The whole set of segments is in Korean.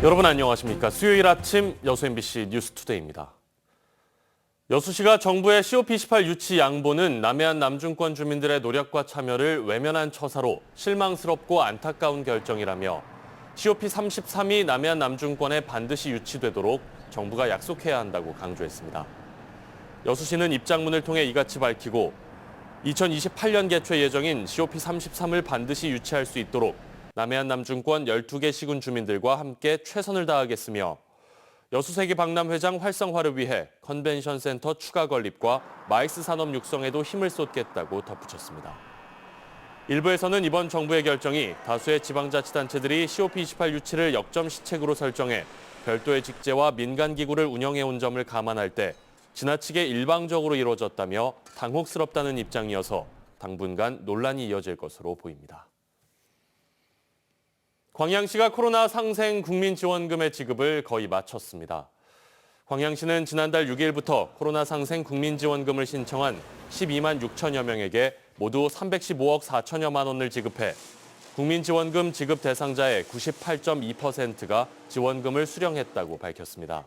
여러분 안녕하십니까. 수요일 아침 여수 MBC 뉴스투데이입니다. 여수시가 정부의 COP28 유치 양보는 남해안 남중권 주민들의 노력과 참여를 외면한 처사로 실망스럽고 안타까운 결정이라며 COP33이 남해안 남중권에 반드시 유치되도록 정부가 약속해야 한다고 강조했습니다. 여수시는 입장문을 통해 이같이 밝히고 2028년 개최 예정인 COP33을 반드시 유치할 수 있도록 남해안 남중권 12개 시군 주민들과 함께 최선을 다하겠으며 여수세계 박람회장 활성화를 위해 컨벤션 센터 추가 건립과 마이스 산업 육성에도 힘을 쏟겠다고 덧붙였습니다. 일부에서는 이번 정부의 결정이 다수의 지방자치단체들이 COP28 유치를 역점 시책으로 설정해 별도의 직제와 민간기구를 운영해온 점을 감안할 때 지나치게 일방적으로 이루어졌다며 당혹스럽다는 입장이어서 당분간 논란이 이어질 것으로 보입니다. 광양시가 코로나 상생 국민지원금의 지급을 거의 마쳤습니다. 광양시는 지난달 6일부터 코로나 상생 국민지원금을 신청한 12만 6천여 명에게 모두 315억 4천여만 원을 지급해 국민지원금 지급 대상자의 98.2%가 지원금을 수령했다고 밝혔습니다.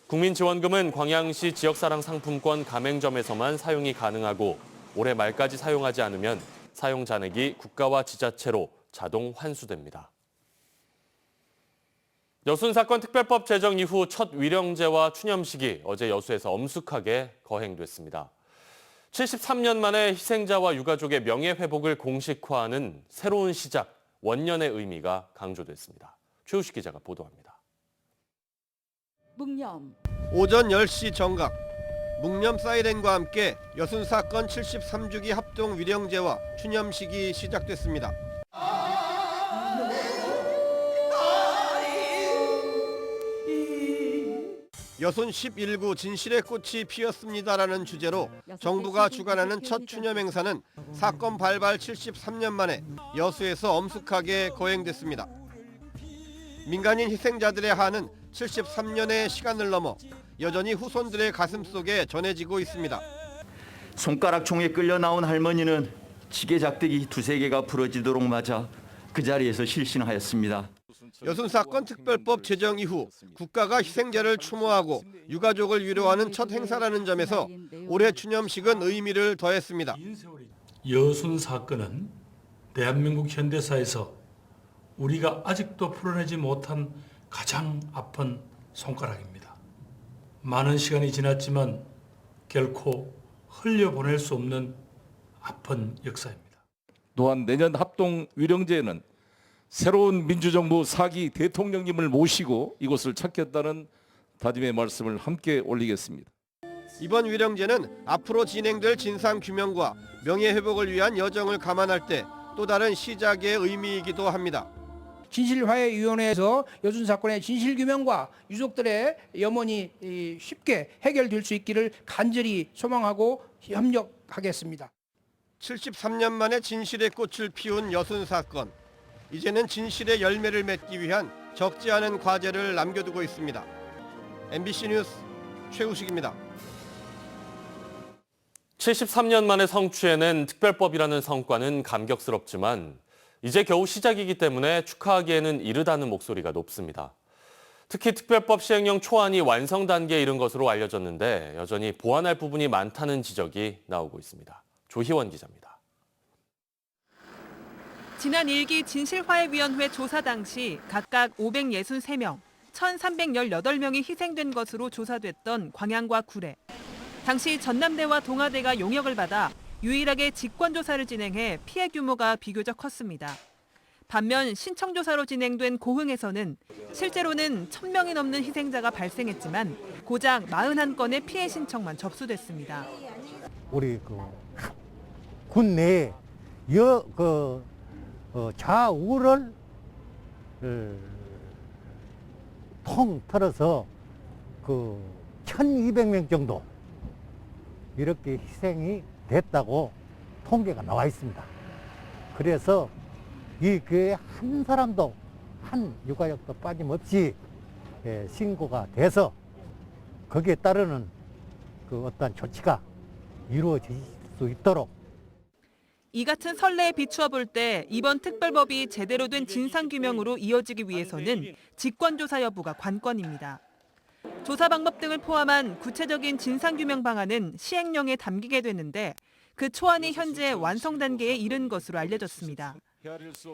국민지원금은 광양시 지역사랑 상품권 가맹점에서만 사용이 가능하고 올해 말까지 사용하지 않으면 사용 잔액이 국가와 지자체로 자동 환수됩니다. 여순사건 특별법 제정 이후 첫 위령제와 추념식이 어제 여수에서 엄숙하게 거행됐습니다. 73년 만에 희생자와 유가족의 명예회복을 공식화하는 새로운 시작, 원년의 의미가 강조됐습니다. 최우식 기자가 보도합니다. 묵념. 오전 10시 정각, 묵념 사이렌과 함께 여순사건 73주기 합동 위령제와 추념식이 시작됐습니다. 여순 11구 진실의 꽃이 피었습니다라는 주제로 정부가 주관하는 첫 추념 행사는 사건 발발 73년 만에 여수에서 엄숙하게 거행됐습니다. 민간인 희생자들의 한은 73년의 시간을 넘어 여전히 후손들의 가슴 속에 전해지고 있습니다. 손가락총에 끌려 나온 할머니는 지게 작대기 두세 개가 부러지도록 맞아 그 자리에서 실신하였습니다. 여순사건 특별법 제정 이후 국가가 희생자를 추모하고 유가족을 위로하는 첫 행사라는 점에서 올해 추념식은 의미를 더했습니다. 여순사건은 대한민국 현대사에서 우리가 아직도 풀어내지 못한 가장 아픈 손가락입니다. 많은 시간이 지났지만 결코 흘려보낼 수 없는 아픈 역사입니다. 또한 내년 합동 위령제에는 새로운 민주정부 4기 대통령님을 모시고 이곳을 찾겠다는 다짐의 말씀을 함께 올리겠습니다. 이번 위령제는 앞으로 진행될 진상규명과 명예회복을 위한 여정을 감안할 때 또 다른 시작의 의미이기도 합니다. 진실화해위원회에서 여순사건의 진실규명과 유족들의 염원이 쉽게 해결될 수 있기를 간절히 소망하고 협력하겠습니다. 73년 만에 진실의 꽃을 피운 여순사건. 이제는 진실의 열매를 맺기 위한 적지 않은 과제를 남겨두고 있습니다. MBC 뉴스 최우식입니다. 73년 만에 성취해낸 특별법이라는 성과는 감격스럽지만 이제 겨우 시작이기 때문에 축하하기에는 이르다는 목소리가 높습니다. 특히 특별법 시행령 초안이 완성 단계에 이른 것으로 알려졌는데 여전히 보완할 부분이 많다는 지적이 나오고 있습니다. 조희원 기자입니다. 지난 1기 진실화해위원회 조사 당시 각각 563명, 1,318명이 희생된 것으로 조사됐던 광양과 구례. 당시 전남대와 동아대가 용역을 받아 유일하게 직권조사를 진행해 피해 규모가 비교적 컸습니다. 반면 신청조사로 진행된 고흥에서는 실제로는 1,000명이 넘는 희생자가 발생했지만 고작 41건의 피해 신청만 접수됐습니다. 우리 군 내에 좌우를 통틀어서 1,200명 정도 이렇게 희생이 됐다고 통계가 나와 있습니다. 그래서 이 교회에 한 사람도 한 유가족도 빠짐없이 신고가 돼서 거기에 따르는 어떤 조치가 이루어질 수 있도록 이 같은 선례에 비추어 볼 때 이번 특별법이 제대로 된 진상규명으로 이어지기 위해서는 직권조사 여부가 관건입니다. 조사 방법 등을 포함한 구체적인 진상규명 방안은 시행령에 담기게 되는데 그 초안이 현재 완성 단계에 이른 것으로 알려졌습니다.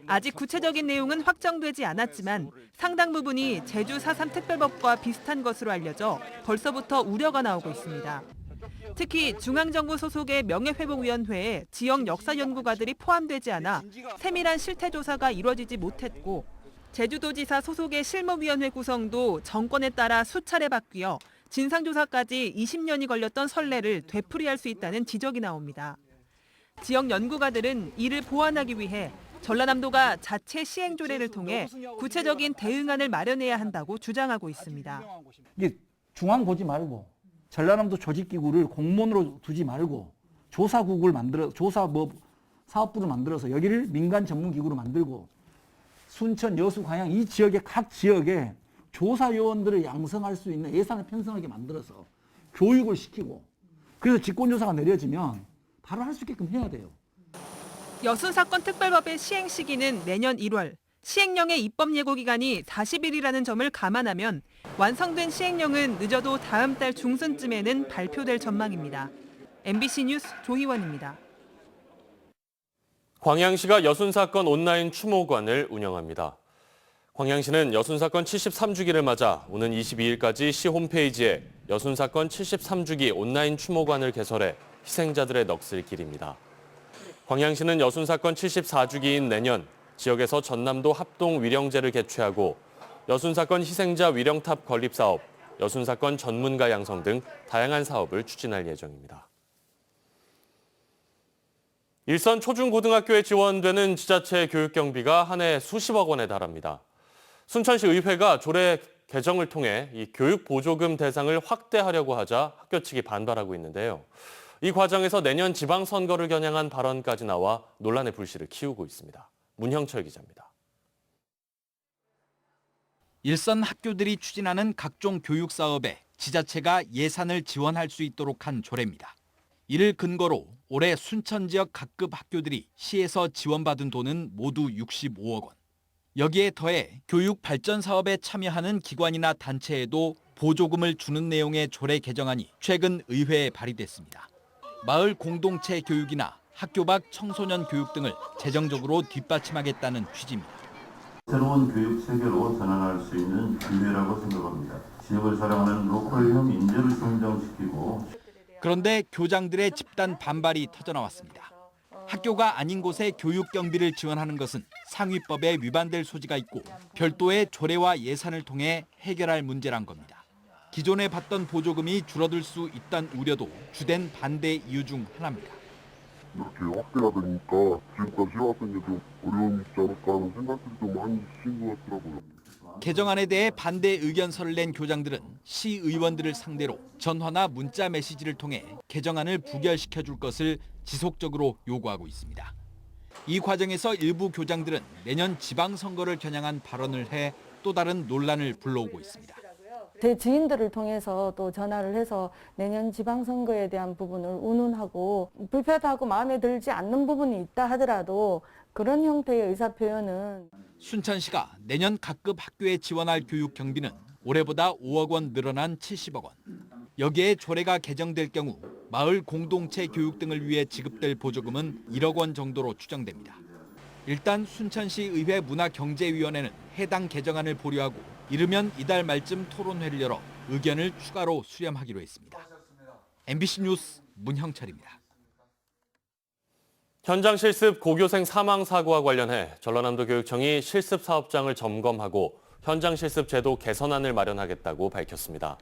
아직 구체적인 내용은 확정되지 않았지만 상당 부분이 제주 4.3 특별법과 비슷한 것으로 알려져 벌써부터 우려가 나오고 있습니다. 특히 중앙정부 소속의 명예회복위원회에 지역 역사연구가들이 포함되지 않아 세밀한 실태조사가 이루어지지 못했고 제주도지사 소속의 실무위원회 구성도 정권에 따라 수차례 바뀌어 진상조사까지 20년이 걸렸던 선례를 되풀이할 수 있다는 지적이 나옵니다. 지역 연구가들은 이를 보완하기 위해 전라남도가 자체 시행 조례를 통해 구체적인 대응안을 마련해야 한다고 주장하고 있습니다. 이게 중앙 보지 말고 전라남도 조직기구를 공무원으로 두지 말고 조사국을 만들어 사업부를 만들어서 여기를 민간 전문기구로 만들고 순천, 여수, 광양 이 지역의 각 지역에 조사요원들을 양성할 수 있는 예산을 편성하게 만들어서 교육을 시키고 그래서 직권조사가 내려지면 바로 할 수 있게끔 해야 돼요. 여순사건 특별법의 시행 시기는 내년 1월, 시행령의 입법 예고 기간이 40일이라는 점을 감안하면 완성된 시행령은 늦어도 다음 달 중순쯤에는 발표될 전망입니다. MBC 뉴스 조희원입니다. 광양시가 여순사건 온라인 추모관을 운영합니다. 광양시는 여순사건 73주기를 맞아 오는 22일까지 시 홈페이지에 여순사건 73주기 온라인 추모관을 개설해 희생자들의 넋을 기립니다. 광양시는 여순사건 74주기인 내년 지역에서 전남도 합동 위령제를 개최하고 여순사건 희생자 위령탑 건립사업, 여순사건 전문가 양성 등 다양한 사업을 추진할 예정입니다. 일선 초중고등학교에 지원되는 지자체 교육경비가 한 해 수십억 원에 달합니다. 순천시 의회가 조례 개정을 통해 이 교육 보조금 대상을 확대하려고 하자 학교 측이 반발하고 있는데요. 이 과정에서 내년 지방선거를 겨냥한 발언까지 나와 논란의 불씨를 키우고 있습니다. 문형철 기자입니다. 일선 학교들이 추진하는 각종 교육 사업에 지자체가 예산을 지원할 수 있도록 한 조례입니다. 이를 근거로 올해 순천 지역 각급 학교들이 시에서 지원받은 돈은 모두 65억 원. 여기에 더해 교육 발전 사업에 참여하는 기관이나 단체에도 보조금을 주는 내용의 조례 개정안이 최근 의회에 발의됐습니다. 마을 공동체 교육이나 학교 밖 청소년 교육 등을 재정적으로 뒷받침하겠다는 취지입니다. 새로운 교육 체계로 전환할 수 있는 기회라고 생각합니다. 지역을 사랑하는 로컬형 인재를 성장시키고 그런데 교장들의 집단 반발이 터져나왔습니다. 학교가 아닌 곳에 교육 경비를 지원하는 것은 상위법에 위반될 소지가 있고 별도의 조례와 예산을 통해 해결할 문제란 겁니다. 기존에 받던 보조금이 줄어들 수 있다는 우려도 주된 반대 이유 중 하나입니다. 이렇게 확대가 되니까 지금까지 해왔던 게 좀 어려움이 있지 않을까 하는 생각들이 좀 많이 드신 것 같더라고요. 개정안에 대해 반대 의견서를 낸 교장들은 시의원들을 상대로 전화나 문자 메시지를 통해 개정안을 부결시켜 줄 것을 지속적으로 요구하고 있습니다. 이 과정에서 일부 교장들은 내년 지방선거를 겨냥한 발언을 해 또 다른 논란을 불러오고 있습니다. 제 지인들을 통해서 또 전화를 해서 내년 지방선거에 대한 부분을 운운하고 불편하고 마음에 들지 않는 부분이 있다 하더라도 그런 형태의 의사표현은 순천시가 내년 각급 학교에 지원할 교육 경비는 올해보다 5억 원 늘어난 70억 원. 여기에 조례가 개정될 경우 마을 공동체 교육 등을 위해 지급될 보조금은 1억 원 정도로 추정됩니다. 일단 순천시 의회 문화경제위원회는 해당 개정안을 보류하고 이르면 이달 말쯤 토론회를 열어 의견을 추가로 수렴하기로 했습니다. MBC 뉴스 문형철입니다. 현장 실습 고교생 사망 사고와 관련해 전라남도 교육청이 실습 사업장을 점검하고 현장 실습 제도 개선안을 마련하겠다고 밝혔습니다.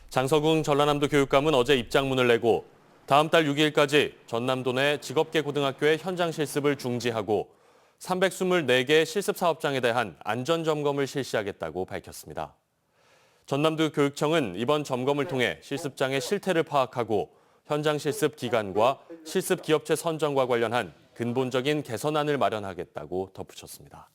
장서궁 전라남도 교육감은 어제 입장문을 내고 다음 달 6일까지 전남도 내 직업계 고등학교의 현장 실습을 중지하고 324개 실습 사업장에 대한 안전 점검을 실시하겠다고 밝혔습니다. 전남도 교육청은 이번 점검을 통해 실습장의 실태를 파악하고 현장 실습 기간과 실습 기업체 선정과 관련한 근본적인 개선안을 마련하겠다고 덧붙였습니다.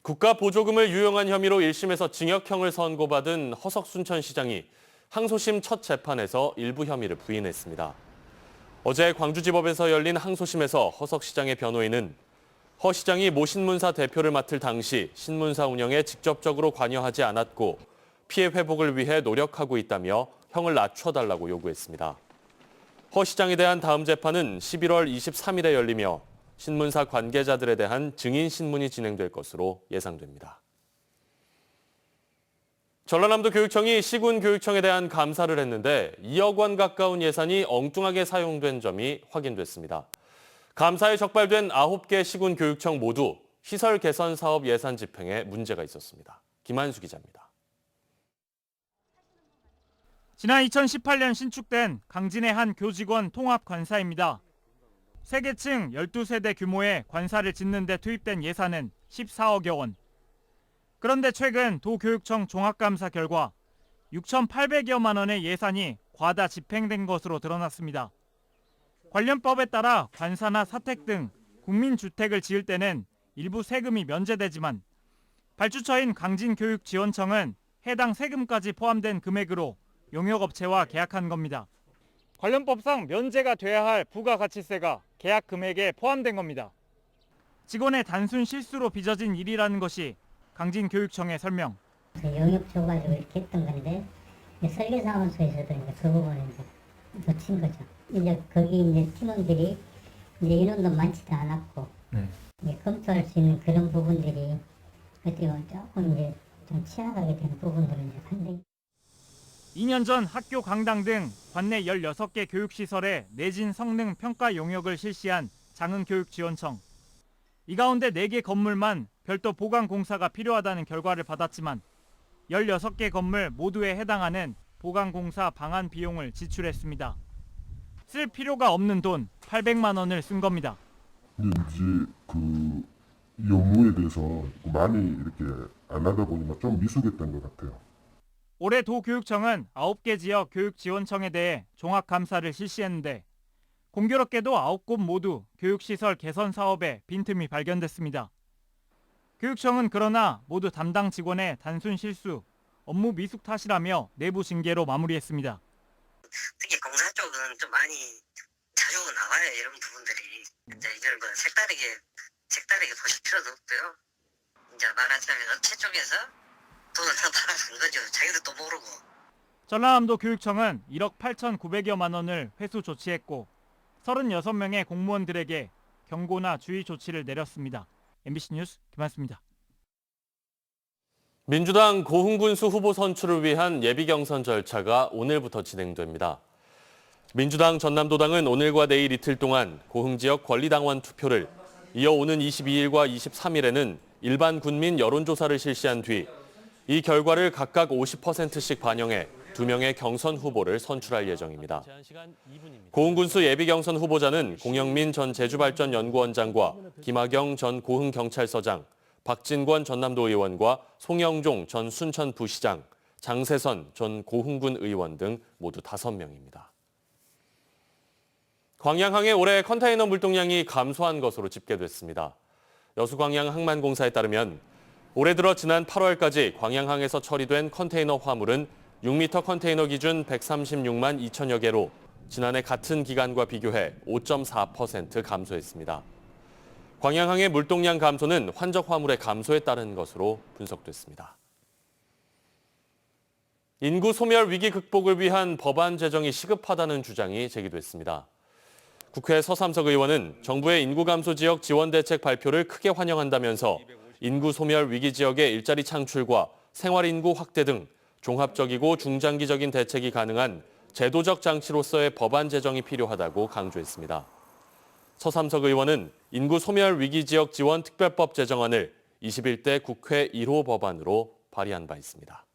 국가 보조금을 유용한 혐의로 1심에서 징역형을 선고받은 허석순천 시장이 항소심 첫 재판에서 일부 혐의를 부인했습니다. 어제 광주지법에서 열린 항소심에서 허석 시장의 변호인은 허 시장이 모 신문사 대표를 맡을 당시 신문사 운영에 직접적으로 관여하지 않았고 피해 회복을 위해 노력하고 있다며 형을 낮춰달라고 요구했습니다. 허 시장에 대한 다음 재판은 11월 23일에 열리며 신문사 관계자들에 대한 증인 신문이 진행될 것으로 예상됩니다. 전라남도 교육청이 시군 교육청에 대한 감사를 했는데 2억 원 가까운 예산이 엉뚱하게 사용된 점이 확인됐습니다. 감사에 적발된 9개 시군 교육청 모두 시설 개선 사업 예산 집행에 문제가 있었습니다. 김한수 기자입니다. 지난 2018년 신축된 강진의 한 교직원 통합관사입니다. 3계층 12세대 규모의 관사를 짓는 데 투입된 예산은 14억여 원. 그런데 최근 도교육청 종합감사 결과 6,800여만 원의 예산이 과다 집행된 것으로 드러났습니다. 관련 법에 따라 관사나 사택 등 국민주택을 지을 때는 일부 세금이 면제되지만 발주처인 강진교육지원청은 해당 세금까지 포함된 금액으로 용역업체와 계약한 겁니다. 관련 법상 면제가 돼야 할 부가가치세가 계약 금액에 포함된 겁니다. 직원의 단순 실수로 빚어진 일이라는 것이 강진교육청의 설명. 영역 줘가지고 이렇게 했던 건데 설계사무소에서도 이제 그 부분을 이제 놓친 거죠. 이제 거기 이제 팀원들이 이제 인원도 많지도 않았고 이제 검토할 수 있는 그런 부분들이 어떻게 보면 조금 이제 좀 취약하게 된 부분들은 이제 상당히. 2년 전 학교 강당 등 관내 16개 교육시설에 내진 성능 평가 용역을 실시한 장흥교육지원청. 이 가운데 4개 건물만 별도 보강 공사가 필요하다는 결과를 받았지만 16개 건물 모두에 해당하는 보강 공사 방안 비용을 지출했습니다. 쓸 필요가 없는 돈 800만 원을 쓴 겁니다. 근데 이제 그 업무에 대해서 많이 이렇게 안 하다 보니까 좀 미숙했던 것 같아요. 올해 도교육청은 9개 지역 교육지원청에 대해 종합감사를 실시했는데 공교롭게도 9곳 모두 교육시설 개선 사업에 빈틈이 발견됐습니다. 교육청은 그러나 모두 담당 직원의 단순 실수, 업무 미숙 탓이라며 내부 징계로 마무리했습니다. 특히 공사 쪽은 좀 많이 자주 나와요, 이런 부분들이. 이제 이걸 뭐 색다르게 보실 필요도 없고요. 이제 말하자면 업체 쪽에서 돈을 더 받아준 거죠. 자기도 또 모르고. 전라남도 교육청은 1억 8,900여만 원을 회수 조치했고 36명의 공무원들에게 경고나 주의 조치를 내렸습니다. MBC 뉴스 김한수입니다. 민주당 고흥군수 후보 선출을 위한 예비경선 절차가 오늘부터 진행됩니다. 민주당 전남도당은 오늘과 내일 이틀 동안 고흥 지역 권리당원 투표를, 이어 오는 22일과 23일에는 일반 군민 여론조사를 실시한 뒤 이 결과를 각각 50%씩 반영해 2명의 경선 후보를 선출할 예정입니다. 고흥군수 예비경선 후보자는 공영민 전 제주발전연구원장과 김학영 전 고흥경찰서장, 박진권 전남도 의원과 송영종 전 순천부시장, 장세선 전 고흥군 의원 등 모두 5명입니다. 광양항의 올해 컨테이너 물동량이 감소한 것으로 집계됐습니다. 여수광양 항만공사에 따르면 올해 들어 지난 8월까지 광양항에서 처리된 컨테이너 화물은 6m 컨테이너 기준 136만 2천여 개로 지난해 같은 기간과 비교해 5.4% 감소했습니다. 광양항의 물동량 감소는 환적 화물의 감소에 따른 것으로 분석됐습니다. 인구 소멸 위기 극복을 위한 법안 제정이 시급하다는 주장이 제기됐습니다. 국회 서삼석 의원은 정부의 인구 감소 지역 지원 대책 발표를 크게 환영한다면서 인구 소멸 위기 지역의 일자리 창출과 생활 인구 확대 등 종합적이고 중장기적인 대책이 가능한 제도적 장치로서의 법안 제정이 필요하다고 강조했습니다. 서삼석 의원은 인구 소멸 위기 지역 지원 특별법 제정안을 21대 국회 1호 법안으로 발의한 바 있습니다.